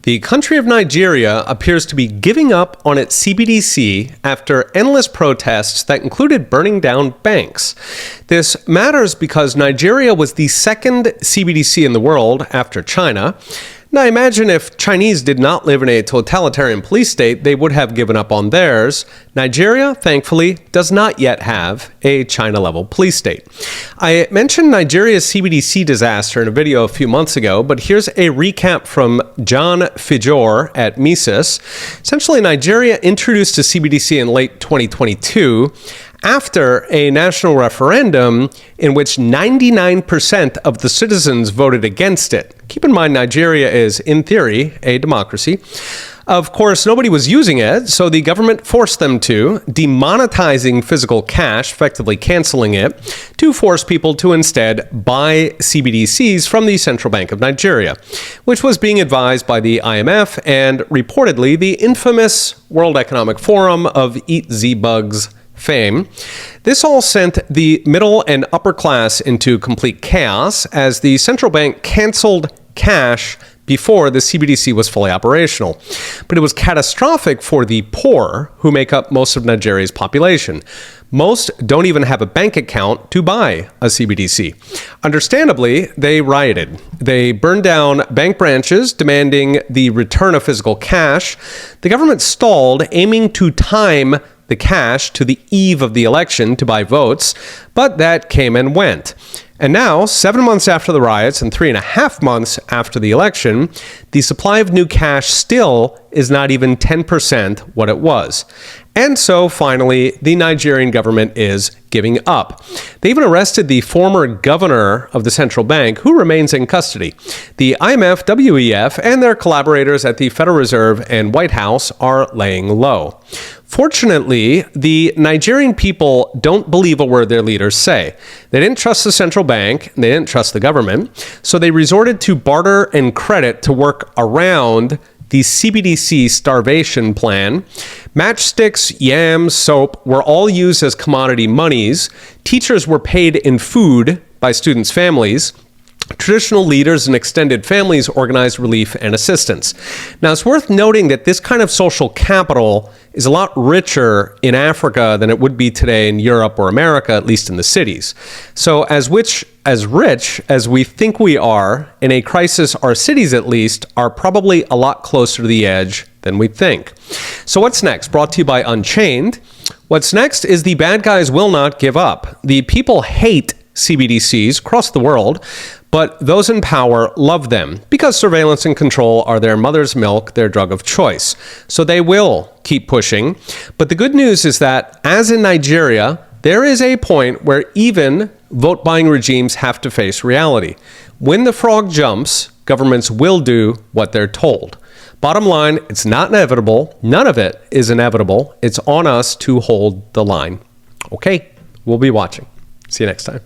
The country of Nigeria appears to be giving up on its CBDC after endless protests that included burning down banks. This matters because Nigeria was the second CBDC in the world after China. Now, I imagine if Chinese did not live in a totalitarian police state, they would have given up on theirs. Nigeria, thankfully, does not yet have a China-level police state. I mentioned Nigeria's CBDC disaster in a video a few months ago, but here's a recap from John Fijor at Mises. Essentially, Nigeria introduced a CBDC in late 2022 after a national referendum in which 99% of the citizens voted against it. Keep in mind, Nigeria is, in theory, a democracy. Of course, nobody was using it, so the government forced them to, demonetizing physical cash, effectively canceling it, to force people to instead buy CBDCs from the Central Bank of Nigeria, which was being advised by the IMF and reportedly the infamous World Economic Forum of Eat Z-Bugs fame. This all sent the middle and upper class into complete chaos as the central bank canceled cash before the CBDC was fully operational. But it was catastrophic for the poor, who make up most of Nigeria's population. Most don't even have a bank account to buy a CBDC. Understandably, they rioted. They burned down bank branches, demanding the return of physical cash. The government stalled, aiming to time the cash to the eve of the election to buy votes, but that came and went. And now, 7 months after the riots and 3.5 months after the election, the supply of new cash still is not even 10% what it was. And so, finally, the Nigerian government is giving up. They even arrested the former governor of the central bank, who remains in custody. The IMF, WEF, and their collaborators at the Federal Reserve and White House are laying low. Fortunately, the Nigerian people don't believe a word their leaders say. They didn't trust the central bank, they didn't trust the government, so they resorted to barter and credit to work around the CBDC starvation plan. Matchsticks, yams, soap were all used as commodity monies. Teachers were paid in food by students' families. Traditional leaders and extended families organized relief and assistance. Now, it's worth noting that this kind of social capital is a lot richer in Africa than it would be today in Europe or America, at least in the cities. So as rich as we think we are, in a crisis, our cities at least are probably a lot closer to the edge than we think. So what's next? Brought to you by Unchained. What's next is the bad guys will not give up. The people hate CBDCs across the world, but those in power love them because surveillance and control are their mother's milk, their drug of choice. So they will keep pushing. But the good news is that, as in Nigeria, there is a point where even vote-buying regimes have to face reality. When the frog jumps, governments will do what they're told. Bottom line, it's not inevitable. None of it is inevitable. It's on us to hold the line. Okay, we'll be watching. See you next time.